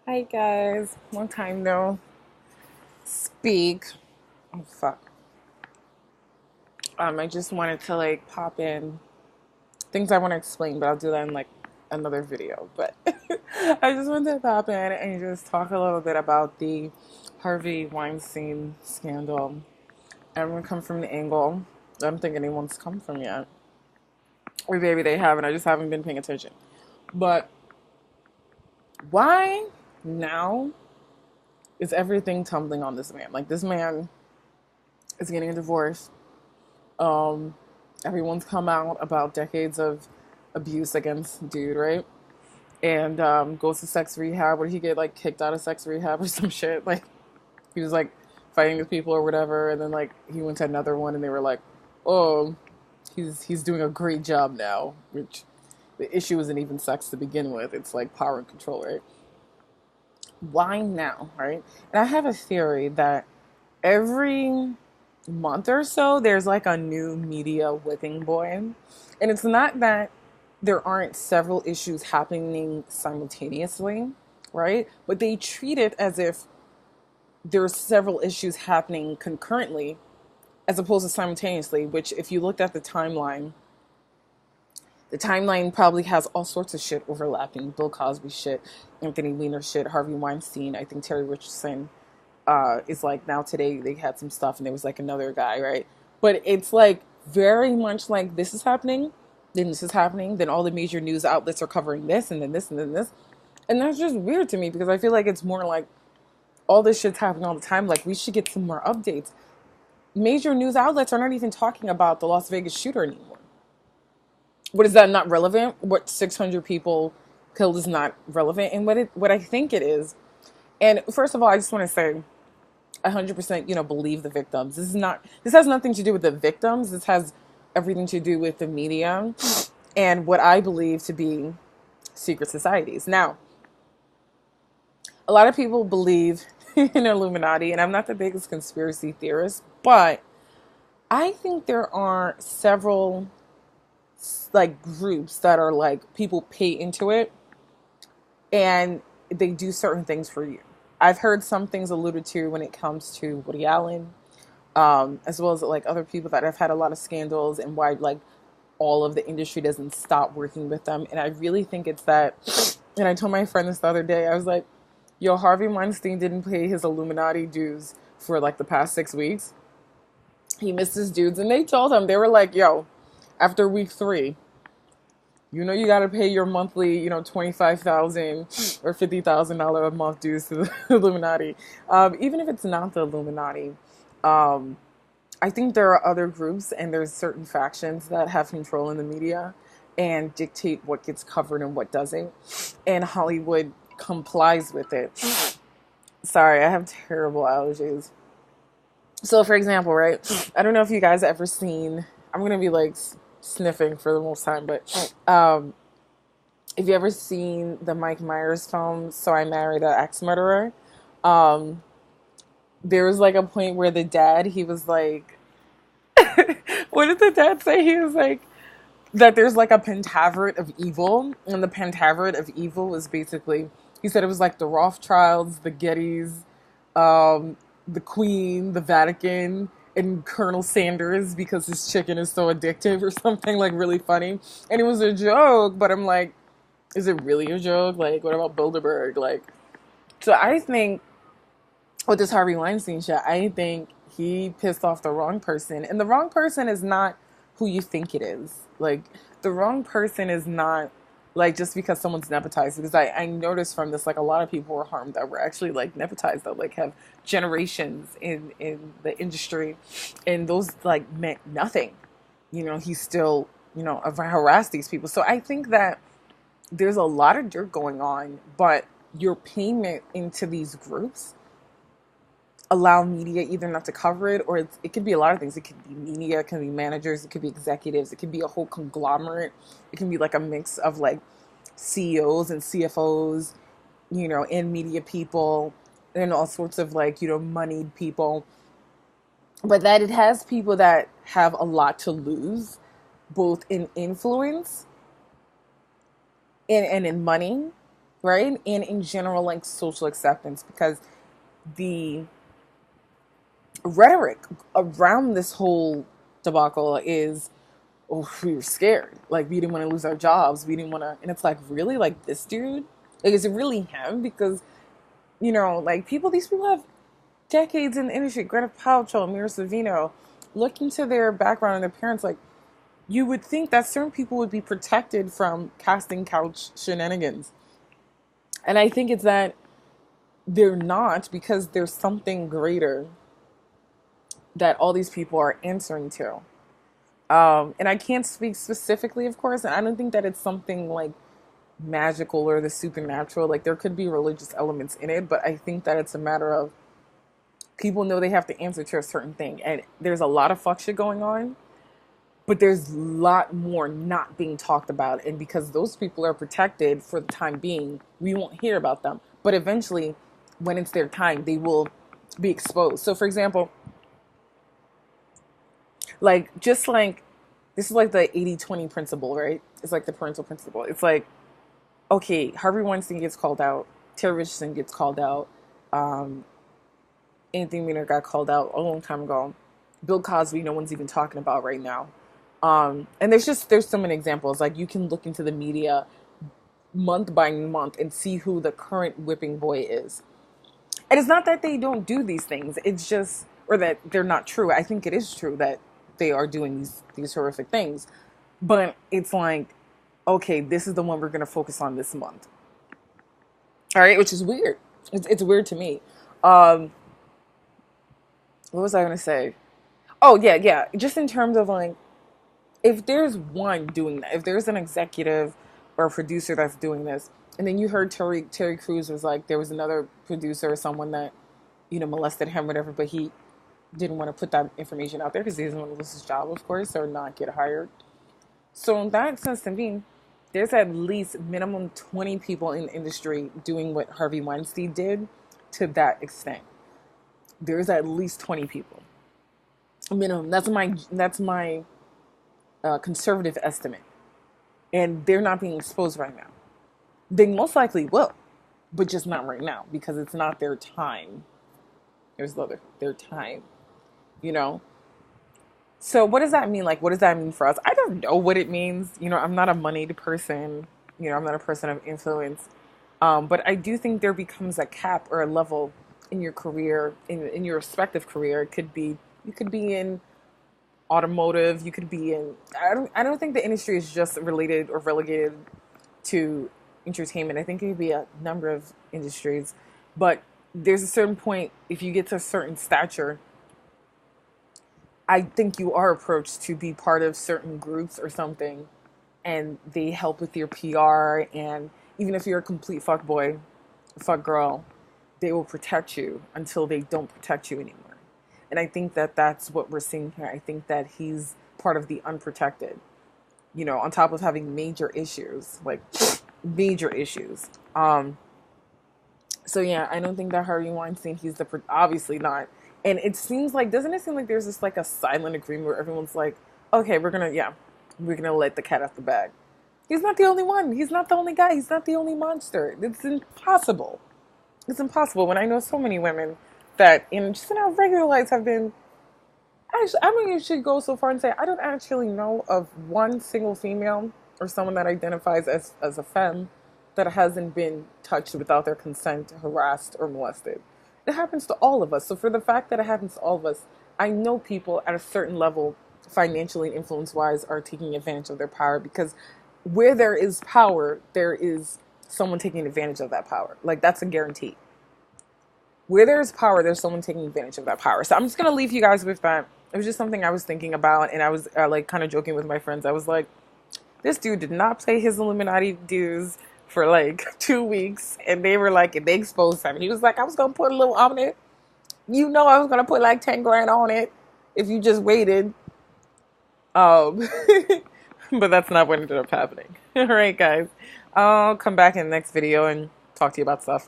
Hi guys, long time no speak. Oh fuck. I just wanted to pop in things I want to explain, but I'll do that in another video. But I just wanted to pop in and just talk a little bit about the Harvey Weinstein scandal. I'm gonna come from the angle I don't think anyone's come from yet, or maybe they haven't. I just haven't been paying attention. But why now is everything tumbling on this man? Like this man is getting a divorce. Um, Everyone's come out about decades of abuse against dude, right? And goes to sex rehab. Where he get kicked out of sex rehab or some shit? Like he was fighting with people or whatever, and then he went to another one, and they were like, "Oh, he's doing a great job now." Which the issue isn't even sex to begin with; it's like power and control, right? Why now, right? And I have a theory that every month or so, there's a new media whipping boy. And it's not that there aren't several issues happening simultaneously, right? But they treat it as if there's several issues happening concurrently as opposed to simultaneously, which if you looked at the timeline probably has all sorts of shit overlapping. Bill Cosby shit, Anthony Weiner shit, Harvey Weinstein, I think Terry Richardson is now today they had some stuff and there was another guy, right? But it's very much this is happening, then this is happening, then all the major news outlets are covering this and then this and then this. And that's just weird to me because I feel like it's more all this shit's happening all the time. We should get some more updates. Major news outlets are not even talking about the Las Vegas shooter anymore. What is that not relevant? What 600 people killed is not relevant? And what I think it is, and first of all, I just want to say 100%, believe the victims. This has nothing to do with the victims. This has everything to do with the media and what I believe to be secret societies. Now, a lot of people believe in Illuminati, and I'm not the biggest conspiracy theorist, but I think there are several groups that are people pay into it and they do certain things for you. I've heard some things alluded to when it comes to Woody Allen, as well as other people that have had a lot of scandals and why all of the industry doesn't stop working with them. And I really think it's that. And I told my friend this the other day. I was like, "Yo, Harvey Weinstein didn't pay his Illuminati dues for the past 6 weeks. He missed his dues, and they told him they were like, yo, after week 3." You got to pay your monthly, $25,000 or $50,000 a month dues to the Illuminati. Even if it's not the Illuminati, I think there are other groups and there's certain factions that have control in the media and dictate what gets covered and what doesn't. And Hollywood complies with it. Sorry, I have terrible allergies. So, for example, right? I don't know if you guys ever seen. I'm gonna be sniffing for the most time, but if you ever seen the Mike Myers film, So I Married an Axe Murderer, there was a point where the dad, he was like, what did the dad say? He was like, that there's a pentaveret of evil, and the pentaveret of evil is basically, he said it was the Rothschilds, the Gettys, the Queen, the Vatican, and Colonel Sanders because his chicken is so addictive or something really funny. And it was a joke, but I'm like, is it really a joke? What about Bilderberg? So I think with this Harvey Weinstein shit, I think he pissed off the wrong person. And the wrong person is not who you think it is. The wrong person is not just because someone's nepotized. Because I noticed from this, a lot of people were harmed that were actually nepotized, that have generations in the industry. And those meant nothing. He still, harassed these people. So I think that there's a lot of dirt going on, but your payment into these groups allow media either not to cover it, or it could be a lot of things. It could be media, it could be managers, it could be executives, it could be a whole conglomerate. It can be a mix of CEOs and CFOs, and media people, and all sorts of moneyed people. But that it has people that have a lot to lose, both in influence and in money, right? And in general, like social acceptance, because the rhetoric around this whole debacle is, oh, we were scared. Like, we didn't want to lose our jobs. We didn't want to. And it's like, really? Like, this dude? Like, is it really him? Because, like, these people have decades in the industry. Greta Paltrow, Mira Sorvino. Look into their background and their parents. Like, you would think that certain people would be protected from casting couch shenanigans. And I think it's that they're not, because there's something greater that all these people are answering to. And I can't speak specifically, of course, and I don't think that it's something like magical or the supernatural. Like, there could be religious elements in it, but I think that it's a matter of people know they have to answer to a certain thing. And there's a lot of fuck shit going on, but there's a lot more not being talked about. And because those people are protected for the time being, we won't hear about them. But eventually, when it's their time, they will be exposed. So, for example, like, just like, this is like the 80-20 principle, right? It's like the parental principle. It's like, okay, Harvey Weinstein gets called out. Terry Richardson gets called out. Anthony Weiner got called out a long time ago. Bill Cosby, no one's even talking about right now. And there's so many examples. Like, you can look into the media month by month and see who the current whipping boy is. And it's not that they don't do these things. It's just, or that they're not true. I think it is true that they are doing these horrific things. But it's like, okay, this is the one we're going to focus on this month. All right, which is weird. It's weird to me. What was I going to say? Oh, yeah. Just in terms of, like, if there's one doing that, if there's an executive or a producer that's doing this, and then you heard Terry Crews was like, there was another producer or someone that, molested him, whatever, but he didn't want to put that information out there because he doesn't want to lose his job, of course, or not get hired. So in that sense, to me, there's at least minimum 20 people in the industry doing what Harvey Weinstein did to that extent. There's at least 20 people. Minimum. That's my conservative estimate. And they're not being exposed right now. They most likely will, but just not right now because it's not their time. Their time. So what does that mean? Like, what does that mean for us? I don't know what it means. I'm not a moneyed person. I'm not a person of influence. But I do think there becomes a cap or a level in your career, in your respective career. You could be in automotive. You could be in. I don't think the industry is just related or relegated to entertainment. I think it could be a number of industries, but there's a certain point, if you get to a certain stature, I think you are approached to be part of certain groups or something, and they help with your PR, and even if you're a complete fuck boy, fuck girl, they will protect you until they don't protect you anymore. And I think that that's what we're seeing here. I think that he's part of the unprotected, on top of having major issues, like major issues. So yeah, I don't think that Harvey Weinstein, he's obviously not. And it seems like, doesn't it seem like there's just like a silent agreement where everyone's like, okay, we're going to let the cat out the bag. He's not the only one. He's not the only guy. He's not the only monster. It's impossible. It's impossible when I know so many women that just in our regular lives have been, actually, I mean, you should go so far and say, I don't actually know of one single female or someone that identifies as a femme that hasn't been touched without their consent, harassed, or molested. It happens to all of us. So for the fact that it happens to all of us, I know people at a certain level, financially and influence-wise, are taking advantage of their power, because where there is power, there is someone taking advantage of that power. Like, that's a guarantee. Where there is power, there's someone taking advantage of that power. So I'm just going to leave you guys with that. It was just something I was thinking about, and I was like kind of joking with my friends. I was like, this dude did not pay his Illuminati dues for like 2 weeks, and they were like, and they exposed him. And he was like, I was going to put a little on it. I was going to put like 10 grand on it if you just waited. But that's not what ended up happening. All right, guys. I'll come back in the next video and talk to you about stuff.